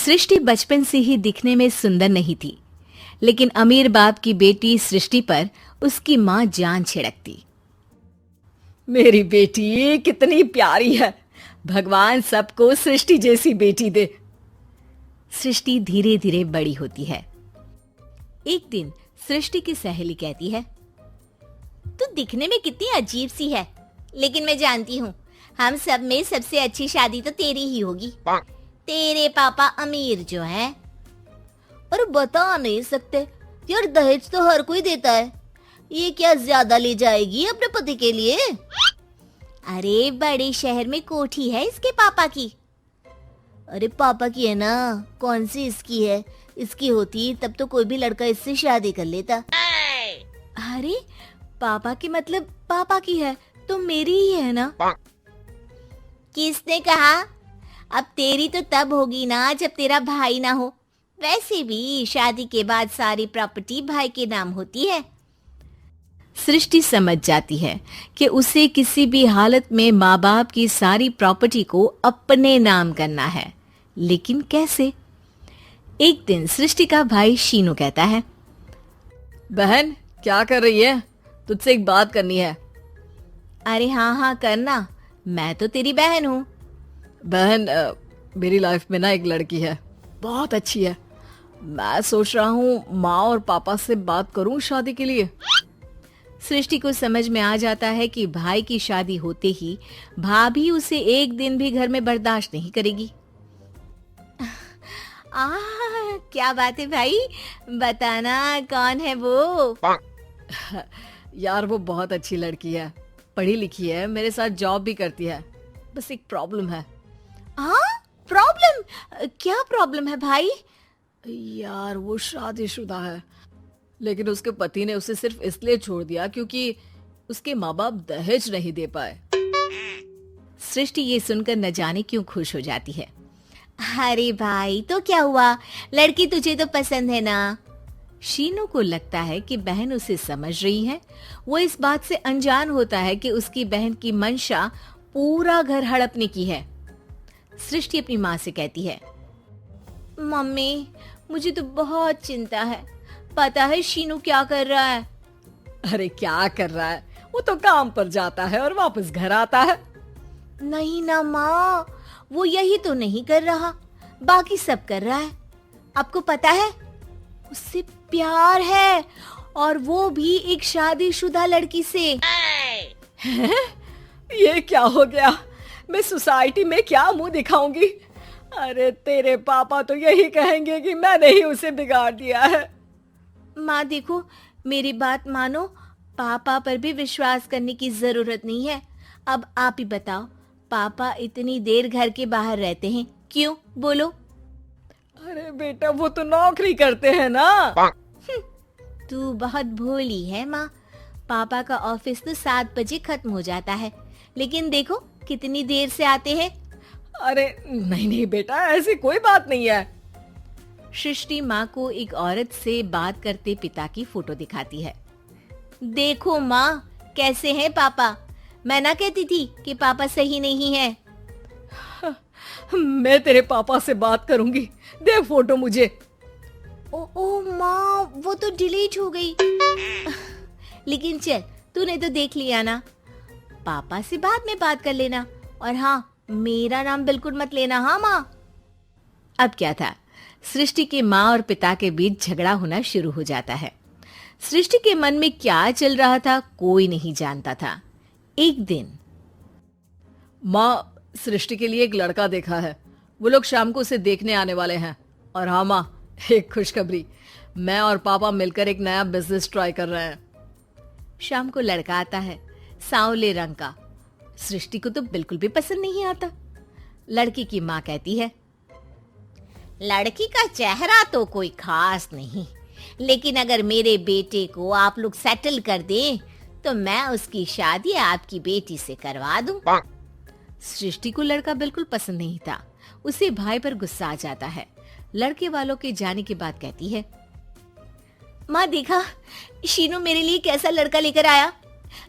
सृष्टि बचपन से ही दिखने में सुंदर नहीं थी, लेकिन अमीर बाप की बेटी सृष्टि पर उसकी माँ जान छिड़कती। मेरी बेटी कितनी प्यारी है, भगवान सबको सृष्टि जैसी बेटी दे। सृष्टि धीरे धीरे बड़ी होती है। एक दिन सृष्टि की सहेली कहती है, तू दिखने में कितनी अजीब सी है, लेकिन मैं जानती हूँ हम सब में सबसे अच्छी शादी तो तेरी ही होगी। तेरे पापा अमीर जो हैं। और बता नहीं सकते यार, दहेज तो हर कोई देता है, ये क्या ज्यादा ले जाएगी अपने पति के लिए? अरे बड़े शहर में कोठी है इसके पापा की। अरे पापा की है ना, कौन सी इसकी है? इसकी होती तब तो कोई भी लड़का इससे शादी कर लेता। अरे पापा की मतलब पापा की है तो मेरी ही है ना? किसने कहा? अब तेरी तो तब होगी ना जब तेरा भाई ना हो। वैसे भी शादी के बाद सारी प्रॉपर्टी भाई के नाम होती है। सृष्टि समझ जाती है कि उसे किसी भी हालत में माँ बाप की सारी प्रॉपर्टी को अपने नाम करना है, लेकिन कैसे? एक दिन सृष्टि का भाई शीनू कहता है, बहन क्या कर रही है? तुझसे एक बात करनी है। अरे हाँ करना, मैं तो तेरी बहन हूँ। बहन मेरी लाइफ में ना एक लड़की है, बहुत अच्छी है। मैं सोच रहा हूँ माँ और पापा से बात करूँ शादी के लिए। सृष्टि को समझ में आ जाता है कि भाई की शादी होते ही भाभी उसे एक दिन भी घर में बर्दाश्त नहीं करेगी। क्या बात है भाई, बताना कौन है वो? यार वो बहुत अच्छी लड़की है, पढ़ी लिखी है, मेरे साथ जॉब भी करती है। बस एक प्रॉब्लम है। प्रॉब्लम? क्या प्रॉब्लम है भाई? यार वो शादीशुदा है, लेकिन उसके पति ने उसे सिर्फ इसलिए छोड़ दिया क्योंकि उसके माँ बाप दहेज नहीं दे पाए। सृष्टि ये सुनकर न जाने क्यों खुश हो जाती है। अरे भाई तो क्या हुआ, लड़की तुझे तो पसंद है ना? शीनू को लगता है कि बहन उसे समझ रही है। वो इस बात से अनजान होता है कि उसकी बहन की मंशा पूरा घर हड़पने की है। सृष्टि अपनी माँ से कहती है, मम्मी मुझे तो बहुत चिंता है। पता है शीनू क्या कर रहा है? अरे क्या कर रहा है? वो तो काम पर जाता है और वापस घर आता है। नहीं ना माँ, वो यही तो नहीं कर रहा, बाकी सब कर रहा है। आपको पता है उससे प्यार है, और वो भी एक शादीशुदा लड़की से। ये क्या हो गया? मैं सोसाइटी में क्या मुंह दिखाऊंगी? अरे तेरे पापा तो यही कहेंगे कि मैंने ही उसे बिगाड़ दिया है। माँ देखो, मेरी बात मानो, पापा पर भी विश्वास करने की जरूरत नहीं है। अब आप ही बताओ, पापा इतनी देर घर के बाहर रहते हैं क्यों? बोलो। अरे बेटा वो तो नौकरी करते हैं ना। तू बहुत भोली है माँ। पापा का ऑफिस तो 7 बजे खत्म हो जाता है, लेकिन देखो कितनी देर से आते हैं। अरे नहीं बेटा, ऐसी कोई बात नहीं है। सृष्टि माँ को एक औरत से बात करते पिता की फोटो दिखाती है। देखो माँ कैसे हैं पापा। मैं ना कहती थी कि पापा सही नहीं है। मैं तेरे पापा से बात करूंगी, दे फोटो मुझे। ओ माँ, वो तो डिलीट हो गई। लेकिन चल, तूने तो देख लिया ना। पापा से बाद में बात कर लेना, और हाँ मेरा नाम बिल्कुल मत लेना। हाँ माँ। अब क्या था, सृष्टि के माँ और पिता के बीच झगड़ा होना शुरू हो जाता है। सृष्टि के मन में क्या चल रहा था कोई नहीं जानता था। एक दिन, माँ सृष्टि के लिए एक लड़का देखा है, वो लोग शाम को उसे देखने आने वाले हैं। और हाँ माँ, एक खुशखबरी, मैं और पापा मिलकर एक नया बिजनेस ट्राई कर रहे हैं। शाम को लड़का आता है, सांवले रंग का। सृष्टि को तो बिल्कुल भी पसंद नहीं आता। लड़की की माँ कहती है, लड़की का चेहरा तो कोई खास नहीं, लेकिन अगर मेरे बेटे को आप लोग सेटल कर दें तो मैं उसकी शादी आपकी बेटी से करवा दूं। सृष्टि को लड़का बिल्कुल पसंद नहीं था। उसे भाई पर गुस्सा आ जाता है। लड़के वालों के जाने के बाद कहती है, माँ देखा शीनू मेरे लिए कैसा लड़का लेकर आया,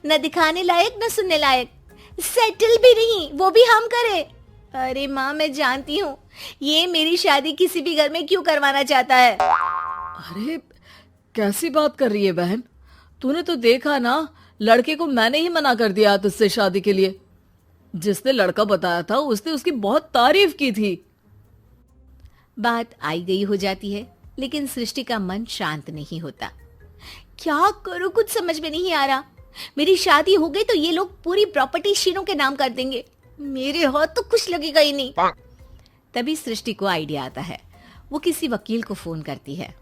न दिखाने लायक न सुनने लायक, सेटल भी नहीं, वो भी हम करे। अरे माँ मैं जानती हूँ ये मेरी शादी किसी भी घर में क्यों करवाना चाहता है? अरे कैसी बात कर रही है बहन, तूने तो देखा ना, लड़के को मैंने ही मना कर दिया तुझसे शादी के लिए। जिसने लड़का बताया था उसने उसकी बहुत तारीफ की थी। बात आई गई हो जाती है, लेकिन सृष्टि का मन शांत नहीं होता। क्या करूं, कुछ समझ में नहीं आ रहा। मेरी शादी हो गई तो ये लोग पूरी प्रॉपर्टी शीनू के नाम कर देंगे, मेरे हाथ तो कुछ लगेगा ही नहीं। तभी सृष्टि को आइडिया आता है। वो किसी वकील को फोन करती है।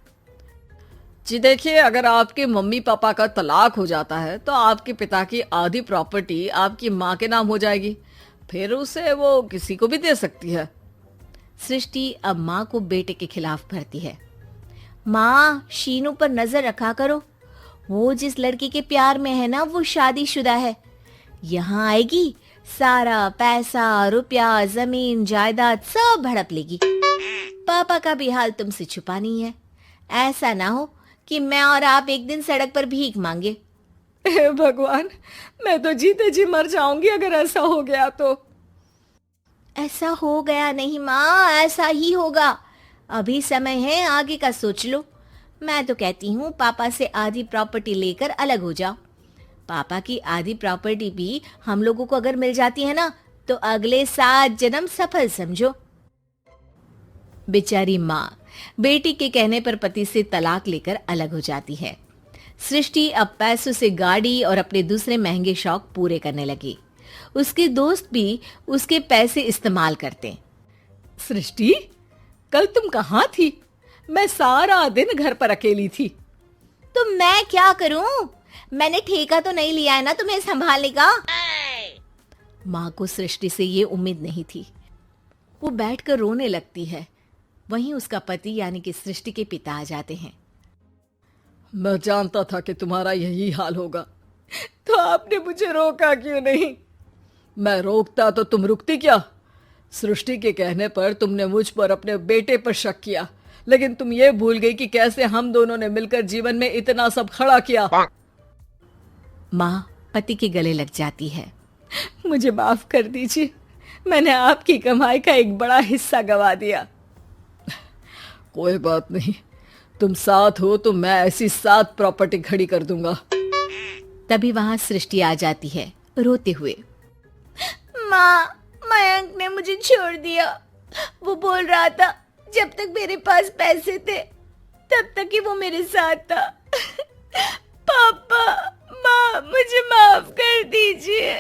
जी देखिए, अगर आपके मम्मी पापा का तलाक हो जाता है तो आपके पिता की आधी प्रॉपर्टी आपकी माँ के नाम हो जाएगी, फिर उसे वो किसी को भी दे सकती है। सृष्टि अब माँ को बेटे के खिलाफ भरती है। माँ, शीनू पर नजर रखा करो। वो जिस लड़की के प्यार में है ना, वो शादीशुदा है। यहाँ आएगी, सारा पैसा, रुपया, जमीन, जायदाद सब हड़प लेगी। पापा का भी हाल तुमसे छुपा नहीं है। ऐसा ना हो कि मैं और आप एक दिन सड़क पर भीख मांगे। हे भगवान, मैं तो जीते जी मर जाऊंगी अगर ऐसा हो गया तो। ऐसा हो गया नहीं माँ, ऐसा ही होगा। अभी समय है, आगे का सोच लो। मैं तो कहती हूँ पापा से आधी प्रॉपर्टी लेकर अलग हो जाओ। पापा की आधी प्रॉपर्टी भी हम लोगों को अगर मिल जाती है ना, तो अगले 7 जन्म सफल समझो। बेचारी माँ बेटी के कहने पर पति से तलाक लेकर अलग हो जाती है। सृष्टि अब पैसों से गाड़ी और अपने दूसरे महंगे शौक पूरे करने लगी। उसके दोस्त भी उसके पैसे इस्तेमाल करते। सृष्टि, कल तुम कहाँ थी? मैं सारा दिन घर पर अकेली थी। तो मैं क्या करूं? मैंने ठेका तो नहीं लिया है ना तुम्हें संभालने का। माँ को सृष्टि से ये उम्मीद नहीं थी। वो बैठकर रोने लगती है। वहीं उसका पति यानी कि सृष्टि के पिता आ जाते हैं। मैं जानता था कि तुम्हारा यही हाल होगा, तो आपने मुझे रोका क्यों नहीं? मैं रोकता तो तुम रुकती क्या? सृष्टि के कहने पर तुमने मुझ पर अपने बेटे पर शक किया, लेकिन तुम ये भूल गई कि कैसे हम दोनों ने मिलकर जीवन में इतना सब खड़ा किया। माँ पति के गले लग जाती है। मुझे माफ कर दीजिए, मैंने आपकी कमाई का एक बड़ा हिस्सा गवा दिया। कोई बात नहीं, तुम साथ हो तो मैं ऐसी 7 प्रॉपर्टी खड़ी कर दूंगा। तभी वहां सृष्टि आ जाती है रोते हुए। माँ, मयंक ने मुझे छोड़ दिया। वो बोल रहा था जब तक मेरे पास पैसे थे तब तक ही वो मेरे साथ था। पापा, माँ, मुझे माफ कर दीजिए।